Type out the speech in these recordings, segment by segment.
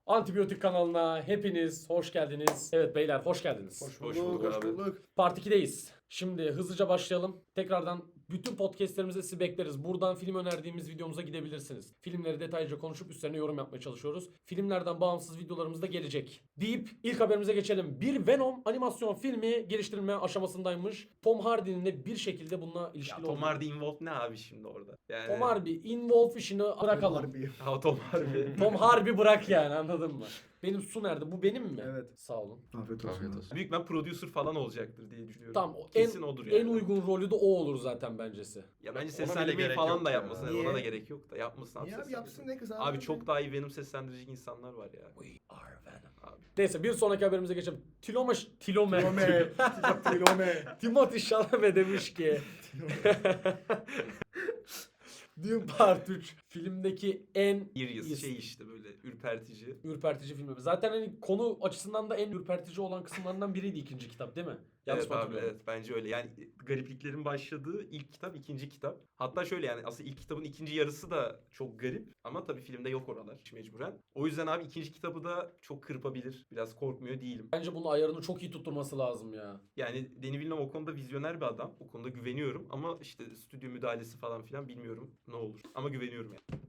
Antibiyotik kanalına hepiniz hoş geldiniz. Evet beyler hoş geldiniz. Hoş Hoş bulduk, bulduk hoş abi. bulduk. Part 2'deyiz. Şimdi hızlıca başlayalım. Tekrardan bütün podcastlerimizde sizi bekleriz. Buradan film önerdiğimiz videomuza gidebilirsiniz. Filmleri detaylıca konuşup üstlerine yorum yapmaya çalışıyoruz. Filmlerden bağımsız videolarımız da gelecek. Deyip ilk haberimize geçelim. Bir Venom animasyon filmi geliştirilme aşamasındaymış. Tom Hardy'nin de bir şekilde bununla Ya ilişkili Tom olduğu. Hardy involved ne abi şimdi orada? Yani... Tom Hardy involve işini bırakalım. Harbi. Ha, Tom Hardy. Tom Hardy bırak yani, anladın mı? Benim su nerede? Bu benim mi? Evet. Sağ olun. Afiyet olsun. Afiyet olsun. Büyük ben producer falan olacaktır diye düşünüyorum. Tamam, Kesin odur yani. en uygun rolü de o olur zaten bencesi. Ya bence Ona bile seslendirmeyi gerek falan yok da ya. yapmasın. Niye? Ona da gerek yok da yapmasın abi Niye abi seslendirmeyi. yapsın ne kız abi? Abi çok daha iyi Venom seslendirecek insanlar var ya. We are Venom. Abi. Neyse bir sonraki haberimize geçelim. Tilome. Tilome. Tilome. Timothy Chalamet demiş ki Dune Part 3 filmdeki en Serious şey işte böyle ürpertici. ürpertici filmi. Zaten hani konu açısından da en ürpertici olan kısımlarından biriydi ikinci kitap değil mi? Yanlış Evet mı abi hatırlıyorum? evet bence öyle. Yani garipliklerin başladığı ilk kitap, ikinci kitap. Hatta şöyle yani aslında ilk kitabın ikinci yarısı da çok garip. Ama tabii filmde yok oralar mecburen. O yüzden abi ikinci kitabı da çok kırpabilir. Biraz korkmuyor değilim. Bence bunun ayarını çok iyi tutturması lazım ya. Yani Denis Villeneuve o konuda vizyoner bir adam. O konuda güveniyorum. Ama işte stüdyo müdahalesi falan filan bilmiyorum ne olur. Ama güveniyorum yani.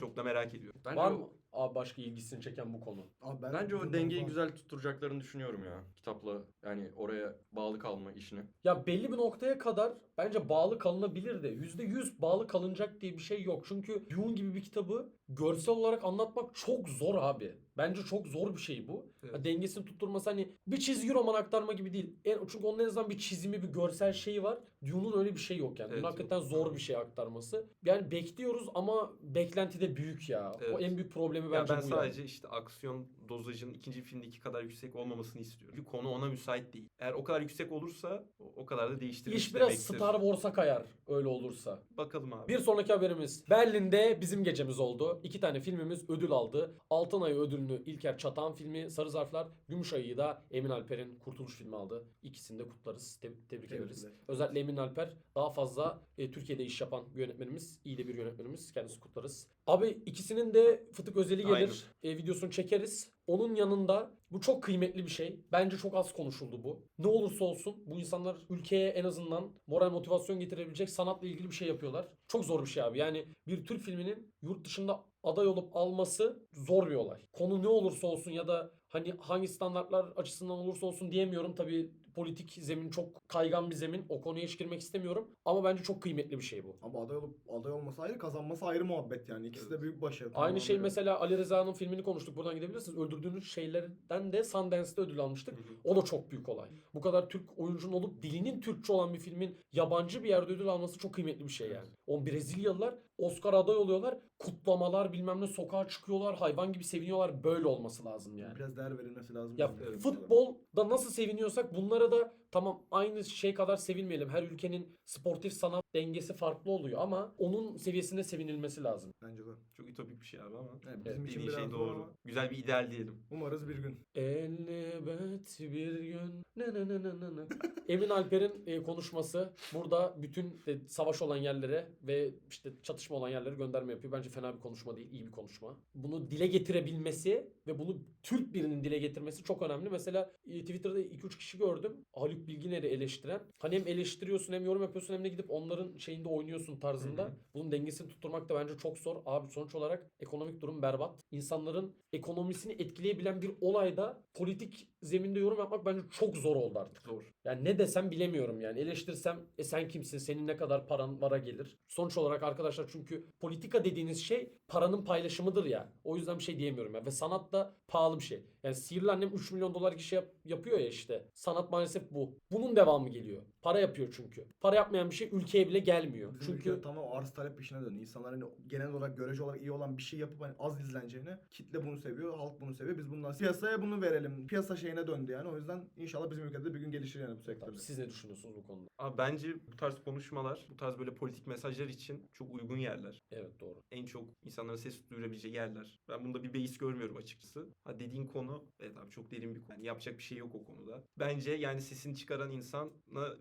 Çok da merak ediyorum. Bence Var mı abi başka ilgisini çeken bu konu? Abi Bence o Dune'dan dengeyi falan- güzel tutturacaklarını düşünüyorum ya. Kitapla yani oraya bağlı kalma işini. Ya belli bir noktaya kadar bence bağlı kalınabilir de %100 bağlı kalınacak diye bir şey yok. Çünkü Dune gibi bir kitabı görsel olarak anlatmak çok zor abi. Bence çok zor bir şey bu. Evet. Ya dengesini tutturması hani bir çizgi roman aktarma gibi değil. Çünkü onun en azından bir çizimi, bir görsel şeyi var. Dune'un öyle bir şey yok yani. Evet, Dune hakikaten yok. zor bir şey aktarması. Yani bekliyoruz ama beklenti de büyük ya. O Evet. en büyük problemi Ya bence ben bu sadece yani. işte aksiyon dozajının ikinci filmdeki kadar yüksek olmamasını istiyorum. Çünkü konu ona müsait değil. Eğer o kadar yüksek olursa o kadar da değiştirir İş biraz demektir. Star Wars'a kayar öyle olursa. Bakalım abi. Bir sonraki haberimiz. Berlin'de bizim gecemiz oldu. 2 tane filmimiz ödül aldı. Altın Ayı ödülünü İlker Çatan filmi, Sarı Zarflar, Gümüş Ayı'yı da Emin Alper'in Kurtuluş filmi aldı. İkisini de kutlarız. Tebrik ederiz. Tebrikler. Özellikle Emin Alper daha fazla Türkiye'de iş yapan bir yönetmenimiz. İyi de bir yönetmenimiz. Kendisi kutlarız. Abi ikisinin de fıtık özeli gelir. Videosunu çekeriz. Onun yanında bu çok kıymetli bir şey. Bence çok az konuşuldu bu. Ne olursa olsun bu insanlar ülkeye en azından moral motivasyon getirebilecek sanatla ilgili bir şey yapıyorlar. Çok zor bir şey abi. Yani bir Türk filminin yurt dışında aday olup alması zor bir olay. Konu ne olursa olsun ya da hani hangi standartlar açısından olursa olsun diyemiyorum. Tabii politik zemin çok kaygan bir zemin. O konuya hiç girmek istemiyorum. Ama bence çok kıymetli bir şey bu. Ama aday olması ayrı, kazanması ayrı muhabbet yani. İkisi de büyük başarı. Aynı şey Tamam, mesela Ali Rıza'nın filmini konuştuk. Buradan gidebilirsiniz. Öldürdüğünüz şeylerden de Sundance'de ödül almıştık. O da çok büyük olay. Bu kadar Türk oyuncunun olup dilinin Türkçe olan bir filmin yabancı bir yerde ödül alması çok kıymetli bir şey yani. O Brezilyalılar Oscar aday oluyorlar. Kutlamalar bilmem ne, sokağa çıkıyorlar. Hayvan gibi seviniyorlar. Böyle olması lazım yani. Biraz değer verilmesi lazım. Ya bizim ülkede. futbolda nasıl seviniyorsak bunlara da tamam aynı şey kadar sevinmeyelim. Her ülkenin sportif sanat dengesi farklı oluyor ama onun seviyesinde sevinilmesi lazım. Bence de. Çok ütopik bir şey abi ama. Evet, bizim Evet, için dediğin biraz şey zor doğru. ama Güzel bir ideal diyelim. umarız bir gün. Elbet bir gün. Emin Alper'in konuşması burada bütün savaş olan yerlere ve işte çatışma olan yerlere gönderme yapıyor. Bence fena bir konuşma değil, iyi bir konuşma. Bunu dile getirebilmesi ve bunu Türk birinin dile getirmesi çok önemli. Mesela Twitter'da 2-3 kişi gördüm. Haluk Bilginer'i eleştiren. Hani hem eleştiriyorsun hem yorum yapıyorsun hem de gidip onların şeyinde oynuyorsun tarzında. Bunun dengesini tutturmak da bence çok zor. Abi sonuç olarak ekonomik durum berbat. İnsanların ekonomisini etkileyebilen bir olayda politik zeminde yorum yapmak bence çok zor oldu artık. Zor. Yani ne desem bilemiyorum yani. Eleştirsem sen kimsin? Senin ne kadar paran vara gelir? Sonuç olarak arkadaşlar çünkü politika dediğiniz şey paranın paylaşımıdır ya. O yüzden bir şey diyemiyorum ya. Ve sanat da pahalı bir şey. Yani Sihirli Annem 3 milyon dolar kişi yapıyor ya işte. Sanat maalesef bu. Bunun devamı geliyor. Para yapıyor çünkü. Para yapmayan bir şey ülkeye bile gelmiyor. Bizim Çünkü ülkede tamam arz talep peşine dönüyor. İnsanlar hani genel olarak görece olarak iyi olan bir şey yapıp hani az izleneceğine kitle bunu seviyor, halk bunu seviyor. Biz bundan piyasaya bunu verelim. Piyasa şeyine döndü yani. O yüzden inşallah bizim ülkede bir gün gelişir yani bu sektörde. siz ne düşünüyorsunuz bu konuda? Abi bence bu tarz konuşmalar, bu tarz böyle politik mesajlar için çok uygun yerler. Evet doğru. En çok insanların ses duyurabileceği yerler. Ben bunda bir beis görmüyorum açıkçası. Ha dediğin konu evet abi çok derin bir konu. Yani yapacak bir şey yok o konuda. Bence yani yani sesini çıkaran insana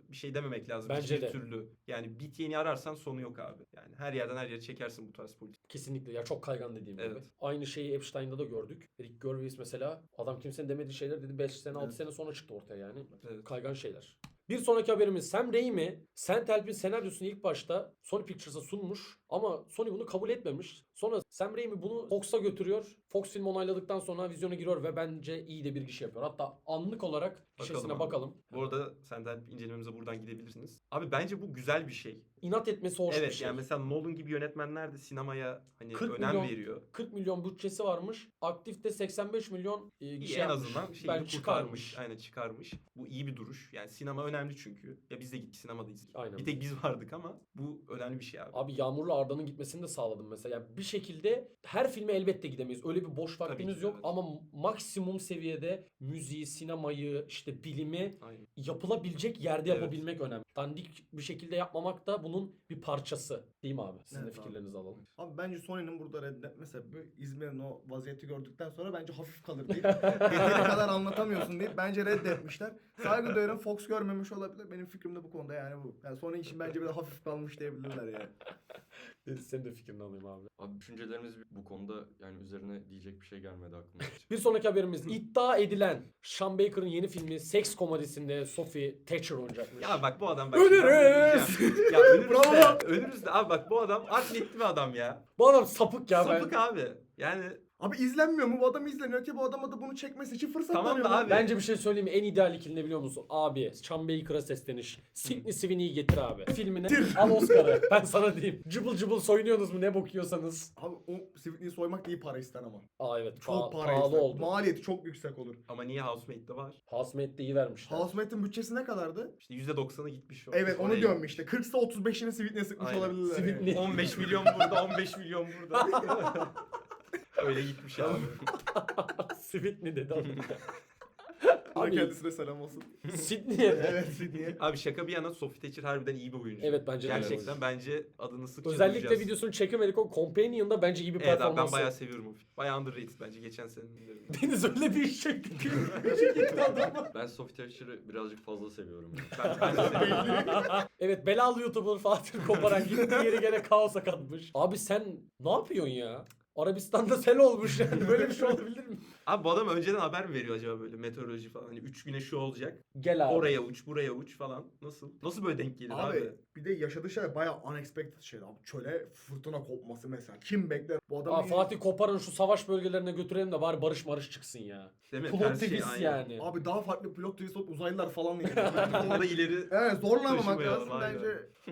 bir şey dememek lazım. Bence hiçbir de. türlü. Yani bit yeni ararsan sonu yok abi. Yani her yerden her yere çekersin bu tarz politik. Kesinlikle ya, çok kaygan dediğim gibi. Evet. Aynı şeyi Epstein'da da gördük. Rick Gervais mesela, adam kimsenin demediği şeyler dedi, 5 sene 6 Evet. sene sonra çıktı ortaya yani. Evet. Kaygan şeyler. Bir sonraki haberimiz, Sam Raimi Sandhelp'in senaryosunu ilk başta Sony Pictures'a sunmuş ama Sony bunu kabul etmemiş. Sonra Sam Raimi bunu Fox'a götürüyor. Fox film onayladıktan sonra vizyona giriyor ve bence iyi de bir giriş yapıyor. Hatta anlık olarak gişesine abi. bakalım. Bu arada senden incelememize buradan gidebilirsiniz. Abi bence bu güzel bir şey. İnat etmesi hoş bir Evet şey. yani mesela Nolan gibi yönetmenler de sinemaya hani 40 önem milyon veriyor. 40 milyon bütçesi varmış. Aktifte 85 milyon İyi, gişe en yapmış. azından şeyini Ben kurtarmış. çıkarmış. Aynen çıkarmış. Bu iyi bir duruş. Yani sinema önemli çünkü. Ya biz de gittik sinemadayız. Aynen. Bir tek biz vardık ama bu önemli bir şey abi. Abi Yağmur'la Arda'nın gitmesini de sağladım mesela. Yani bir şekilde her filme elbette gidemeyiz. Öyle bir boş vaktimiz ki, yok evet. ama maksimum seviyede müziği, sinemayı, işte bilimi Aynen. yapılabilecek yerde Evet. yapabilmek önemli. Dandik bir şekilde yapmamak da bunun bir parçası. Değil mi abi? Sizin Evet de abi. fikirlerinizi alalım. Abi bence Sony'nin burada reddetme sebebi İzmir'in o vaziyeti gördükten sonra bence hafif kalır deyip yeteri kadar anlatamıyorsun deyip bence reddetmişler. Saygı duyarım, Fox görmemiş olabilir. Benim fikrim de bu konuda yani bu. Yani Sony için bence biraz hafif kalmış diyebilirler yani. Deniz, senin de fikrini alayım abi. Abi düşüncelerimiz bu konuda yani üzerine diyecek bir şey gelmedi aklıma. Bir sonraki haberimiz, iddia edilen Sean Baker'ın yeni filmi seks komedisinde Sophie Thatcher oynayacakmış. Ya bak bu adam Ölürüz! Ya ölürüz de, Bravo! ölürüz de abi bak bu adam art niyetli bir adam ya. Bu adam sapık ya. Sapık ben. abi. Yani Abi izlenmiyor mu? Bu adam izleniyor ki bu adama da bunu çekmesi için fırsat Tamam da tanıyorlar. abi. Bence bir şey söyleyeyim mi? En ideal ikili ne biliyor musun? Abi Sean Baker'a sesleniş. Sidney Sweeney'i getir abi. Filmine al Oscar'ı. Ben sana diyeyim. Cıbıl cıbıl soyunuyorsunuz mu? Ne bakıyorsanız. Abi o Sweetney'i soymak da iyi para ister ama. Aa evet. Çok para pahalı ister. oldu. Maliyeti çok yüksek olur. ama niye Housemate'de var? Housemate'de de iyi vermişler. Housemate'in bütçesi ne kadardı? İşte %90'ı gitmiş. Evet onu Oraya diyorum gitmiş. işte. 40'sa 35'ini Sweetney'e sıkmış Aynen. olabilirler. Sweetney. 15 milyon burada, 15 milyon burada. Öyle gitmiş abi. Sweetney dedi adam. Allah Abi kendisine selam olsun. Sydney'e de. Evet Sweetney'e. Abi şaka bir yana Sophie Thatcher harbiden iyi bir oyuncu. Evet, bence de Gerçekten öyle. bence adını sıkça Özellikle duyacağız. videosunu çekemedik, o Companion'da bence iyi bir Evet abi ben performansı. bayağı seviyorum o filmi. Bayağı underrated bence geçen senenin. Deniz öyle bir iş çekti ki. Çekti adamı. Ben Sophie Thatcher'ı birazcık fazla seviyorum. Ben de seviyorum. Evet, belalı YouTuber Fatih Koparan gittiği yeri gene kaosa katmış. Abi sen ne yapıyorsun ya? Arabistan'da sel olmuş yani. Böyle bir şey olabilir mi? Abi bu adam önceden haber mi veriyor acaba böyle meteoroloji falan? Hani 3 güne şu olacak. Gel abi. Oraya uç, buraya uç falan. Nasıl? Nasıl böyle denk gelir abi? Abi bir de yaşadığı şeyler bayağı unexpected şeyler abi. Çöle fırtına kopması mesela. Kim bekler? Bu Aa, adamın Fatih Koparan'ı şu savaş bölgelerine götürelim de bari barış marış çıksın ya. Değil mi? Plot Ters şey, twist aynen. yani. Abi daha farklı pilot twist olup uzaylılar falan mı Orada ileri Evet zorlamamak Taşımayalım, lazım aynen.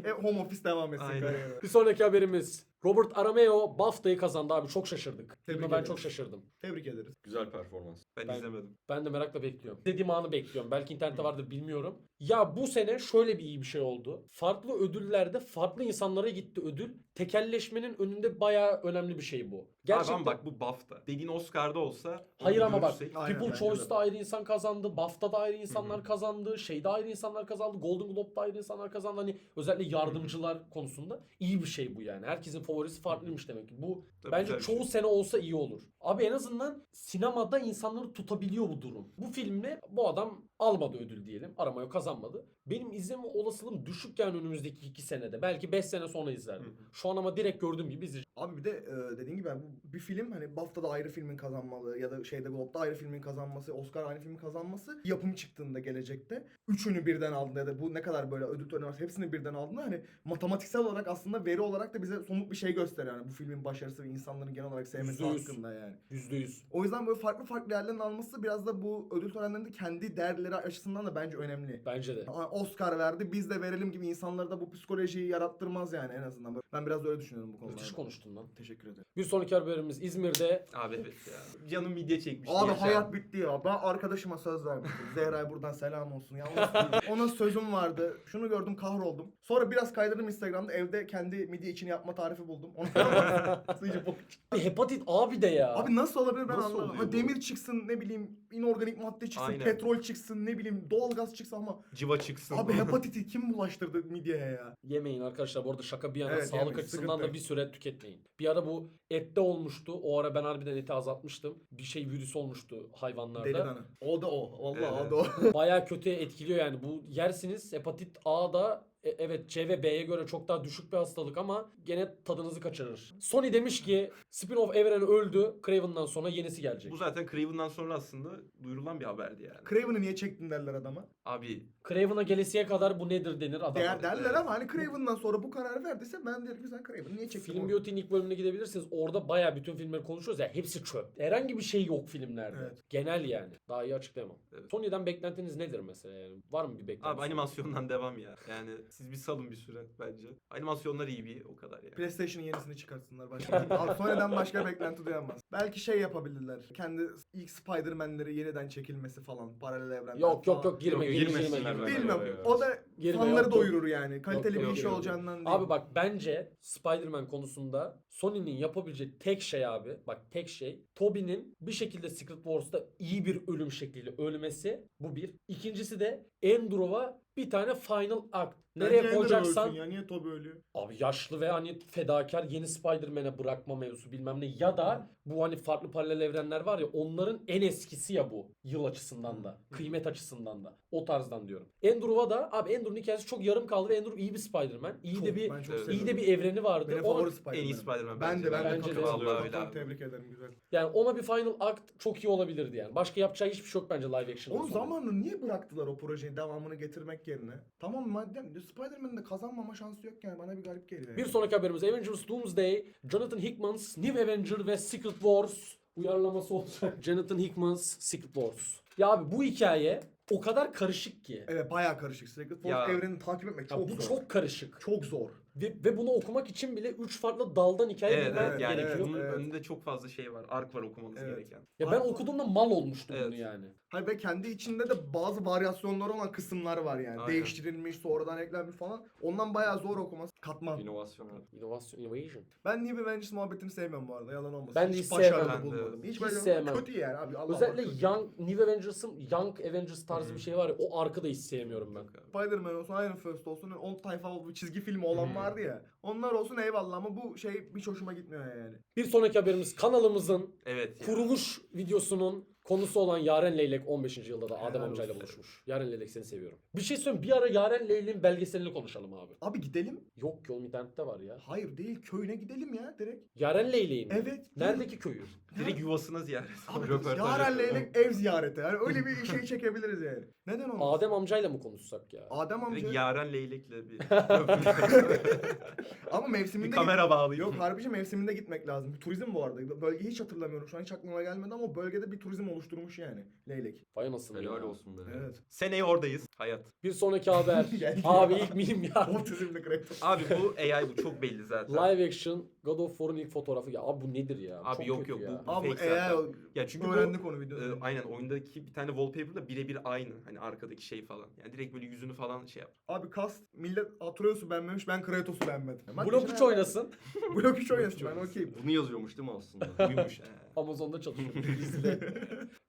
bence. Home office devam etsin Aynen. kariyerine. Bir sonraki haberimiz. Robert Aramayo BAFTA'yı kazandı abi, çok şaşırdık. Tebrik Ben ederim. çok şaşırdım. Tebrik ederiz. Güzel performans. ben Ben- izlemedim. Ben de merakla bekliyorum. Dediğim anı bekliyorum. Belki internette vardır, bilmiyorum. Ya bu sene şöyle bir iyi bir şey oldu. Farklı ödüllerde farklı insanlara gitti ödül. Tekelleşmenin önünde bayağı önemli bir şey bu. Gerçekten... Abi ama bak bu BAFTA. Dediğin Oscar'da olsa Hayır onu ama bak, görürsek- Aynen, People bence Choice'da de. ayrı insan kazandı. BAFTA'da ayrı insanlar Hı hı. kazandı. Şeyde ayrı insanlar kazandı. Golden Globe'da ayrı insanlar kazandı. Hani özellikle yardımcılar konusunda iyi bir şey bu yani. Herkesin favorisi farklıymış demek ki. Bu Tabii bence güzel bir çoğu şey. sene olsa iyi olur. Abi en azından sinemada insanları tutabiliyor bu durum. Bu filmle bu adam almadı ödül diyelim. Aramayo kazanmadı. Benim izleme olasılığım düşük yani önümüzdeki 2 senede. Belki 5 sene sonra izlerdim. Hı hı. Şu an ama direkt gördüğüm gibi izleyeceğim. Abi bir de dediğin gibi yani bu bir film hani BAFTA'da ayrı filmin kazanmalı ya da şeyde Globe'da ayrı filmin kazanması, Oscar aynı filmin kazanması yapım çıktığında gelecekte üçünü birden aldığında ya da bu ne kadar böyle ödül töreni varsa hepsini birden aldığında hani matematiksel olarak aslında veri olarak da bize somut bir şey gösteriyor yani bu filmin başarısı ve insanların genel olarak sevmesi %100. hakkında yani. %100. O yüzden böyle farklı farklı yerlerin alması biraz da bu ödül törenlerinde kendi değerleri açısından da bence önemli. Bence de. Oscar verdi biz de verelim gibi insanlara da bu psikolojiyi yarattırmaz yani en azından. Ben biraz öyle düşünüyorum bu konuda. Müthiş konuştun lan. Teşekkür ederim. Bir sonraki haberimiz İzmir'de. Abi evet ya. Canım midye çekmiş. Abi diyeceğim. hayat bitti ya. Ben arkadaşıma söz vermiştim. Zehra'ya buradan selam olsun. Ya ona sözüm vardı. Şunu gördüm kahroldum. Sonra biraz kaydırdım Instagram'da. Evde kendi midye içini yapma tarifi buldum. Onu Sıcı bok. Bir hepatit abi de ya. Abi nasıl olabilir ben Nasıl anlamadım. oluyor Ha, bu? demir çıksın ne bileyim inorganik madde çıksın, Aynen. petrol çıksın ne bileyim doğalgaz çıksın ama Civa çıksın. abi hepatiti kim bulaştırdı midyeye ya? Yemeyin arkadaşlar, bu arada şaka bir yana, Evet, sağlık yemeyin, açısından sıkıntı da yok. bir süre tüketmeyin. Bir ara bu ette olmuştu. O ara ben harbiden eti azaltmıştım. Bir şey virüs olmuştu hayvanlarda. Deli dana. O da o. Vallahi Evet. o da o. Bayağı kötü etkiliyor yani. Bu yersiniz hepatit A'da evet C ve B'ye göre çok daha düşük bir hastalık ama gene tadınızı kaçırır. Sony demiş ki spin-off evren öldü. Craven'dan sonra yenisi gelecek. Bu zaten Craven'dan sonra aslında duyurulan bir haberdi yani. Craven'ı niye çektin derler adama. Abi Craven'a gelesiye kadar bu nedir denir adam. Derler ama hani Craven'dan sonra bu kararı verdiyse ben derim ki sen Craven'ı niye çektin? Film oğlum? Beauty'nin ilk bölümüne gidebilirsiniz. Orada bayağı bütün filmleri konuşuyoruz ya. Hepsi çöp. Herhangi bir şey yok filmlerde. Evet. Genel yani. Daha iyi açıklayamam. Evet. Sony'den beklentiniz nedir mesela yani? Var mı bir beklentiniz? Abi animasyondan devam ya. Yani siz bir salın bir süre bence. Animasyonlar iyi bir o kadar yani. PlayStation'ın yenisini çıkartsınlar başka. Abi Sony'den başka beklenti duyamaz. Belki şey yapabilirler. Kendi ilk Spider-Man'leri yeniden çekilmesi falan. Paralel evrenler Yok falan. yok yok girme Yok, girme girmesinler girme. bence. Bilmiyorum. Evet. O da Girme, fanları yok, doyurur yani. Kaliteli Yok, bir yok, iş yok. olacağından değil. Abi bak bence Spider-Man konusunda Sony'nin yapabileceği tek şey abi. Bak tek şey. Tobey'nin bir şekilde Secret Wars'ta iyi bir ölüm şekliyle ölmesi. Bu bir. İkincisi de Andrew'a bir tane final act. Bence Nereye Andrew koyacaksan ölsün ya. Niye Tobey ölüyor? abi yaşlı ve hani fedakar yeni Spider-Man'e bırakma mevzusu bilmem ne ya da bu hani farklı paralel evrenler var ya onların en eskisi ya bu yıl açısından da kıymet açısından da o tarzdan diyorum. Andrew'a da abi Andrew'un hikayesi çok yarım kaldı ve Andrew iyi bir Spider-Man. İyi Çok, de bir ben çok Evet. iyi seviyorum. de bir evreni vardı. Benim Ona- favori Spider-Man. En iyi Spider-Man Ben de Bence de. katılıyorum. Vallahi öyle Kapatıyorum, abi. tebrik ederim güzel. yani ona bir final act çok iyi olabilirdi yani. Başka yapacağı hiçbir şey yok bence live action. Onun zamanında niye bıraktılar o projeyi devamını getirmek yerine? Tamam madem Spider-Man'in de kazanmama şansı yok yani bana bir garip geliyor. Bir yani. sonraki haberimiz Avengers Doomsday, Jonathan Hickman's New Avenger ve Secret Wars uyarlaması olacak. Jonathan Hickman's Secret Wars. Ya abi bu hikaye o kadar karışık ki. Evet bayağı karışık. Secret Wars Ya- evrenini takip etmek Ya çok bu zor. çok karışık. Çok zor. Ve bunu okumak için bile 3 farklı daldan hikaye Evet, bilmen evet yani gerekiyor. bunun evet. önünde çok fazla şey var. Ark var okumanız Evet. gereken. Ya ben okuduğumda mal olmuştum Evet. bunu yani. Hayır ve kendi içinde de bazı varyasyonları olan kısımlar var yani. Aynen. Değiştirilmiş, sonradan eklenmiş falan. Ondan bayağı zor okuması. Katman. İnovasyon evet. Innovation. Ben New Avengers muhabbetini sevmiyorum bu arada. Yalan olmasın. Ben de hiç hiç başarılı sevmem. Ben de. bulmadım. Hiç, Hiç böyle sevmem. kötü yani abi. Allah Özellikle Allah, kötü. New Avengers'ın Young Avengers tarzı bir şey var ya o arkada hiç sevmiyorum ben. Spider-Man olsun, Iron Fist olsun, 10 tayfa bir çizgi filmi olan vardı ya. Onlar olsun eyvallah ama bu şey hiç hoşuma gitmiyor yani. Bir sonraki haberimiz kanalımızın Evet. ya. kuruluş videosunun konusu olan Yaren Leylek 15. yılda da Adem Helal amcayla olsun. buluşmuş. Yaren Leylek seni seviyorum. Bir şey söyleyeyim bir ara Yaren Leylek'in belgeselini konuşalım abi. Abi gidelim. Yok ki oğlum internette var ya. Hayır değil köyüne gidelim ya direkt. Yaren Leylek'in mi? Evet. Neredeki köyü? Direkt yuvasına ziyaret. Abi Röportaj Yaren yapıyor. Leylek ev ziyareti. Yani öyle bir şey çekebiliriz yani. Neden olmaz? Adem amcayla mı konuşsak ya? Adem amca. Direkt Yaren Leylek'le bir Ama mevsiminde bir kamera bağlayıp. Yok harbici mevsiminde gitmek lazım. Bir turizm bu arada. Bölgeyi hiç hatırlamıyorum. Şu an hiç aklıma gelmedi ama o bölgede bir turizm oluşturmuş yani Leylek. Vay anasını Helal ya. olsun be. Evet. Seneye oradayız. Hayat. Bir sonraki haber. Geldi Abi ya. ilk miyim ya? Otizmli Kratos. Abi bu AI bu çok belli zaten. Live action God of War'un ilk fotoğrafı. Ya abi bu nedir ya? Abi Çok yok, kötü yok, ya. bu- Abi fake eğer zaten. Ya çünkü öğrendik bu onu videoda. aynen oyundaki bir tane wallpaper'la birebir aynı. Hani arkadaki şey falan. Yani direkt böyle yüzünü falan şey yap. Abi kast millet Atreus'u beğenmemiş ben Kratos'u beğenmedim. Bak Blok işte 3 ben- oynasın. Blok 3 oynasın ben okeyim. Bunu yazıyormuş değil mi aslında? Uyumuş. Amazon'da çalışıyor. Gizli.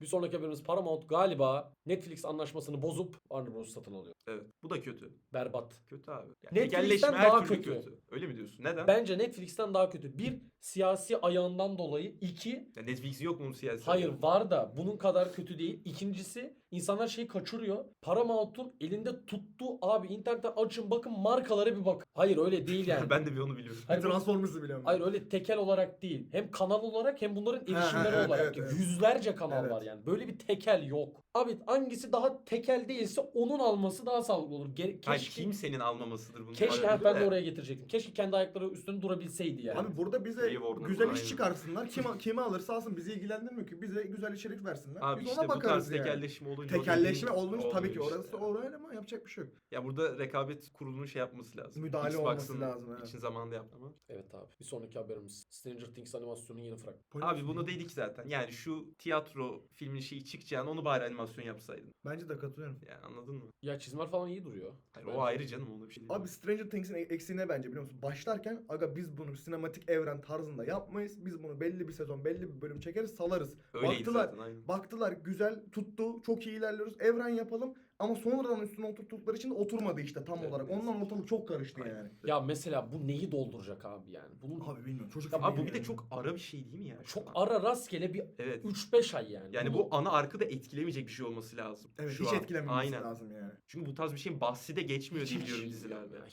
Bir sonraki haberimiz Paramount galiba Netflix anlaşmasını bozup Warner Bros. Satın alıyor. Evet. Bu da kötü. Berbat. Kötü abi. Yani Netflix'ten tekelleşme daha her türlü kötü. kötü. Öyle mi diyorsun? Neden? Bence Netflix'ten daha kötü. Bir, siyasi ayağından dolayı. İki, Ya Netflix yok mu bunun siyasi? hayır var da bunun kadar kötü değil. İkincisi, insanlar şeyi kaçırıyor. Paramount'un elinde tuttuğu abi internetten açın bakın markalara bir bakın. Hayır öyle değil yani. Ben de bir onu biliyorum. Hayır, Transformers'ı biliyorum. hayır öyle tekel olarak değil. Hem kanal olarak hem bunların erişimleri evet, olarak. evet, evet. Yüzlerce kanal Evet. var yani. Böyle bir tekel yok. Abi hangisi daha tekel değilse onun alması daha sağlıklı olur. Hayır Keşke, kimsenin almamasıdır bunu. keşke Hayır, ben de de. oraya getirecektim. Keşke kendi ayakları üstünde durabilseydi yani. Abi burada bize Dave Warner, güzel iş aynen. çıkarsınlar. Kimi alırsa alsın bizi ilgilendirmiyor ki. Bize güzel içerik versinler. Abi Biz işte ona bu bakarız tarz yani. tekelleşme olunca o Tekelleşme dediğin olmuş tabii ki olmuyor orası işte. oraya ama yapacak bir şey yok. Ya burada rekabet kurulunun şey yapması lazım. Müdahale Xbox'ın olması lazım, evet. için zamanında yaptı ama. Evet abi. Bir sonraki haberimiz Stranger Things animasyonun yeni fragmanı. Abi bunu dedik zaten. Yani şu tiyatro filmin şeyi çıkacağını onu bari animasyon yapsaydın. Bence de katılıyorum. Yani anladın mı? Ya çizimler falan iyi duruyor. Hayır, o ayrı canım ona bir şey değil. Abi Stranger Things'in eksiği ne bence biliyor musun? Başlarken aga biz bunu sinematik evren tarzında yapmayız. Biz bunu belli bir sezon, belli bir bölüm çekeriz, salarız. Öyleydi Baktılar, zaten aynen. baktılar güzel tuttu, çok iyi ilerliyoruz. Evren yapalım. Ama sonradan üstüne oturttukları için de oturmadı işte tam Evet, olarak. evet. Ondan ortalık çok karıştı Aynen. yani. Ya mesela bu neyi dolduracak abi yani? Bunun Abi bilmiyorum. Çocuk Abi bu filmi bir de yani. çok ara bir şey değil mi ya? şu çok an? ara rastgele bir Evet. 3-5 ay yani. Yani bu ana arkı da etkilemeyecek bir şey olması lazım. Evet şu hiç an. etkilememesi Aynen. lazım yani. Çünkü bu tarz bir şeyin bahsi de geçmiyor diye biliyorum Hiç dizilerde. ya.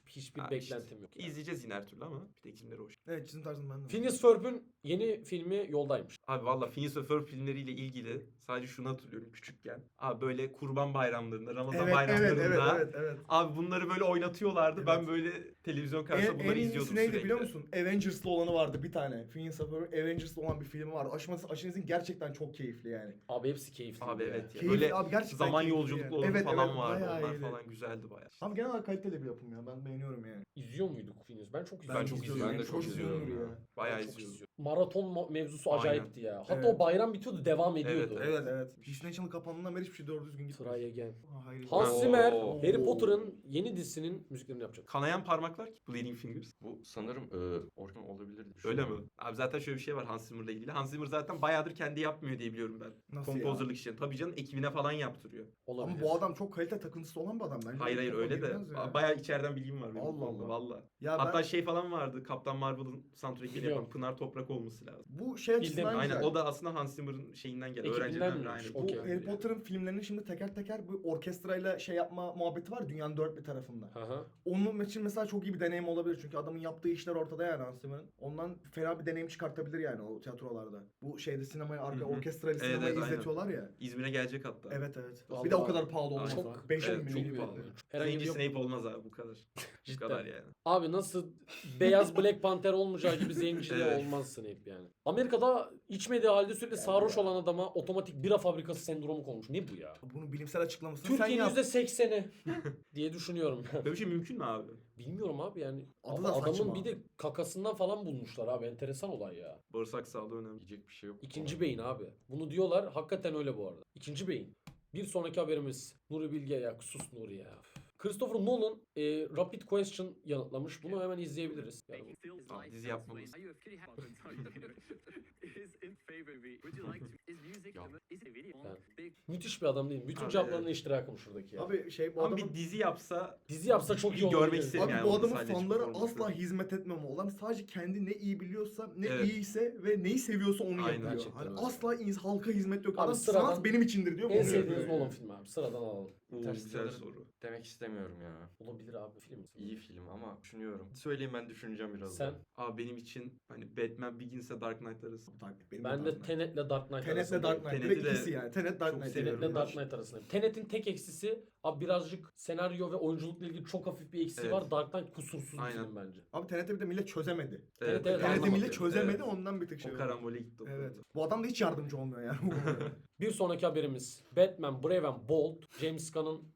Hiçbir Ha, beklentim yok. Yani. İzleyeceğiz yine her türlü ama bir de kimleri hoş. Evet çizim tarzım ben de. Phineas Ferb'ün yeni filmi yoldaymış. Abi valla Phineas ve Ferb filmleriyle ilgili sadece şunu hatırlıyorum küçükken. Abi böyle kurban bayramlarında, Ramazan Evet, evet, bayramlarında. evet, evet, evet. Abi bunları böyle oynatıyorlardı. Evet. Ben böyle televizyon karşısında bunları en izliyordum iyisi neydi sürekli. biliyor musun? Avengers'lı olanı vardı bir tane. Phineas ve Ferb'in Avengers'lı olan bir filmi vardı. Aşırı gerçekten çok keyifli yani. Abi hepsi keyifli. Abi ya. evet ya. Keyifli Böyle abi, gerçekten zaman keyifli yolculuklu yani. olanı Evet, falan evet, vardı. bayağı Onlar iyiydi. falan güzeldi bayağı. Abi genel olarak kaliteli bir yapım ya. Ben beğeniyorum yani. İzliyor muyduk Phineas? Ben çok Ben izliyorum. çok izliyorum. Ben de çok izliyorum izliyorum ya. Bayağı Çok izliyordum. izliyorum. Maraton mevzusu Aynen. acayipti ya. Hatta Evet. o bayram bitiyordu, devam ediyordu. Evet, Evet. Disney Channel kapandığından beri hiçbir şey doğru düzgün gitmiyor. Try Again. Hayır. Hans Oo. Zimmer, Oo. Harry Potter'ın yeni dizisinin müziklerini yapacak. Kanayan parmaklar ki Bleeding Fingers. Bu sanırım orijinal olabilir diye Öyle mi? düşünüyorum. Abi zaten şöyle bir şey var Hans Zimmer'la ilgili. Hans Zimmer zaten bayağıdır kendi yapmıyor diye biliyorum ben. Nasıl Kompozörlük işlerini. Tabii canım ekibine falan yaptırıyor. Olabilir. Ama bu adam çok kalite takıntısı olan bir adam bence. Hayır öyle de. Girmez ya. Bayağı içeriden bilgim var benim bu Allah konuda Allah. valla. Ya Hatta ben şey falan vardı. Kaptan Marvel'ın soundtrack'ini Biliyorum. yapan Pınar Toprak olması lazım. bu şey Bildim. açısından Aynen güzel. o da aslında Hans Zimmer'ın şeyinden gelen. Ekibinden Öğrenciden miymiş? aynen. Bu Okey. Harry Potter'ın filmlerini şimdi teker teker bu orkestrayla şey yapma muhabbeti var dünyanın dört bir tarafında. Aha. Onun için mesela çok iyi bir deneyim olabilir çünkü adamın yaptığı işler ortada yani Hans Zimmer'ın. Ondan fena bir deneyim çıkartabilir yani o tiyatrolarda. Bu şeyde sinemaya arka Hı hı. orkestrayla Evet, sinemayı evet, aynen. izletiyorlar ya. İzmine gelecek hatta. Evet evet. Vallahi bir de o kadar pahalı olmaz. Aynen. Çok 5 Evet, mi? çok neydi? pahalı. Herhangi Zenci bir Snape olmaz abi bu kadar. Bu Cidden. kadar yani. Abi nasıl beyaz Black Panther olmayacağı gibi zenci de Evet. olmaz Snape yani. Amerika'da içmediği halde sürekli Yani sarhoş ya. olan adama otomatik bira fabrikası sendromu konmuş. Ne bu ya? Bunun bilimsel açıklamasını sen Türkiye'nin yap. %80'i diye düşünüyorum. Böyle bir şey mümkün mü abi? Bilmiyorum abi yani. Adı Abi da adamın saçma. bir de kakasından falan bulmuşlar abi. Enteresan olay ya. Bağırsak sağlığı önemli. Yiyecek bir şey yok. İkinci beyin abi. Bunu diyorlar. Hakikaten öyle bu arada. İkinci beyin. Bir sonraki haberimiz. Nuri Bilge ya. Sus Nuri ya. Christopher Nolan Rapid Question yanıtlamış. Bunu hemen izleyebiliriz. Yani Abi dizi yapmamız. müthiş bir adam değil mi? Bütün Abi, cevaplarına evet. iştirakım şuradaki ya. Abi şey bu Ama adamın bir dizi yapsa Dizi yapsa çok iyi İyi olur. görmek biliriz. isterim Abi yani bu onu adamın sadece fanlara formatı. asla hizmet etmem olan sadece kendi ne iyi biliyorsa ne Evet. iyiyse ve neyi seviyorsa onu Aynen. yapıyor. Gerçekten Hani öyle. asla halka hizmet yok. Abi Adam sıradan- sanat benim içindir diyor. En bunu yapıyor sevdiğiniz yani. Nolan filmi abi. Sıradan alalım. güzel soru. Demek istemiyorum ya. Olabilir abi film. İyi film ama düşünüyorum. Söyleyeyim ben düşüneceğim biraz Sen? daha. Abi benim için hani Batman Begins'e Dark Knight arası. Benim Ben de Dark Knight. Tenet'le Dark Knight Tenet'le arasındayım. Dark Knight. Tenet'i Direkt de ikisi yani. Tenet Dark çok Knight. seviyorum. Tenet'le ben. Dark Knight arasındayım. Tenet'in tek eksisi abi birazcık senaryo ve oyunculukla ilgili çok hafif bir eksiği Evet. var. Dark Knight kusursuz bir Aynen. film bence. Abi Tenet'i bir de millet çözemedi. Evet, evet, Tenet'i anlamadım. millet çözemedi Evet. ondan bir tık şey O oldu. karambole gitti o Evet. konuda. Bu adam da hiç yardımcı olmuyor yani. bu konuda. Bir sonraki haberimiz Batman Brave and Bold. James Gunn'ın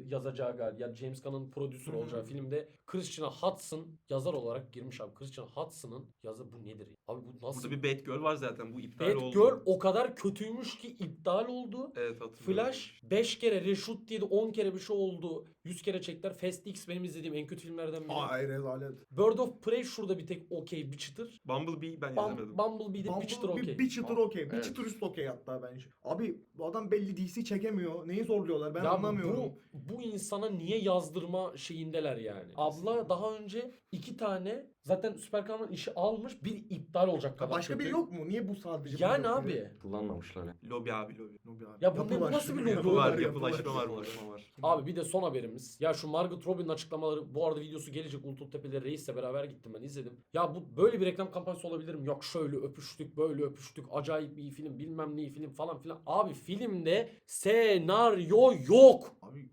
yazacağı galiba ya James Gunn'ın prodüsör Hı hı. olacağı filmde Christian Hudson yazar olarak girmiş abi. Christian Hudson'ın yazı bu nedir ya? Abi bu nasıl? Burada bir Batgirl var zaten bu iptal oldu. Batgirl o kadar kötüymüş ki iptal oldu. Evet hatırlıyorum. Flash 5 kere reshoot diye de 10 kere bir şey oldu. 100 kere çektiler. Fast X benim izlediğim en kötü filmlerden biri. Ay rezalet. Bird of Prey şurada bir tek okey bir çıtır. Bumblebee ben izlemedim. Bumblebee'de bir çıtır okey. Bir çıtır okey. Bir Evet. çıtır üst okey hatta bence. Abi bu adam belli DC çekemiyor. Neyi zorluyorlar ben Ya anlamıyorum. bu insana niye yazdırma şeyindeler yani. Abla daha önce 2 tane zaten süper kahraman işi almış, bir iptal olacak Ya kadar başka kötü. biri yok mu? Niye bu sadece? bu Yani yapıyor? abi. Kullanmamışlar ya. Lobi abi lobi. Lobi abi. Ya bu nasıl bir lobi? Yapı var, yapılar. yapılaşma var, bulaşma var. Abi bir de son haberimiz. Ya şu Margot Robbie'nin açıklamaları bu arada videosu gelecek. Ultul Tepe'leri Reis'le beraber gittim ben izledim. Ya bu böyle bir reklam kampanyası olabilir mi? Yok şöyle öpüştük böyle öpüştük. Acayip iyi film bilmem ne film falan filan. Abi filmde senaryo yok. Abi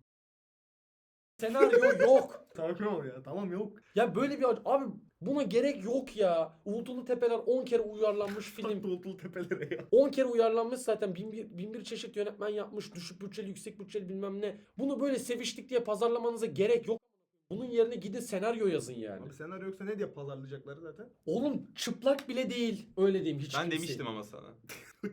Senaryo yok. sakin ol ya. Tamam yok. Ya böyle bir abi buna gerek yok ya. Uğultulu Tepeler 10 kere uyarlanmış film. Tuğul tepelere ya. 10 kere uyarlanmış zaten. Bin bir çeşit yönetmen yapmış. Düşük bütçeli, yüksek bütçeli bilmem ne. Bunu böyle seviştik diye pazarlamanıza gerek yok. Bunun yerine gidin senaryo yazın yani. Abi senaryo yoksa ne diye pazarlayacakları zaten? Oğlum çıplak bile değil. Öyle diyeyim hiç Ben kimse. demiştim ama sana.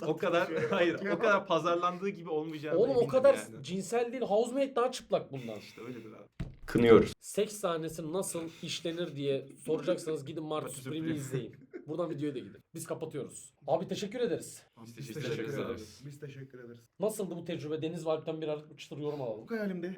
O kadar hayır o kadar pazarlandığı gibi olmayacağını Oğlum o emindim kadar yani. cinsel değil. Housemate daha çıplak bundan. İşte öyledir abi. Kınıyoruz. Seks sahnesi nasıl işlenir diye soracaksanız gidin Marty Marty Supreme'i Supreme. izleyin. Buradan videoya da gidin. Biz kapatıyoruz. Abi teşekkür ederiz. Abi, Biz teşekkür ederiz. Biz teşekkür ederiz. Nasıldı bu tecrübe? Deniz ve Alp'ten birer çıtır yorum alalım. Bu hayalimdi.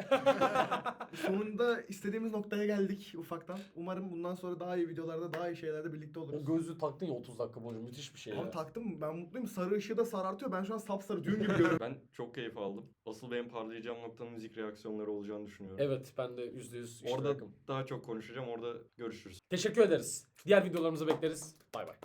Sonunda istediğimiz noktaya geldik ufaktan. Umarım bundan sonra daha iyi videolarda, daha iyi şeylerde birlikte O oluruz. gözlüğü taktın ya 30 dakika boyunca müthiş bir şey Abi ya. taktım, ben mutluyum. Sarı ışığı da sarartıyor. Ben şu an sapsarı düğün gibi görüyorum. Ben çok keyif aldım. Asıl benim parlayacağım noktanın müzik reaksiyonları olacağını düşünüyorum. Evet ben de %100 Orada iştirakım. daha çok konuşacağım. Orada görüşürüz. Teşekkür ederiz. Diğer videolarımızı bekleriz. Bay bay.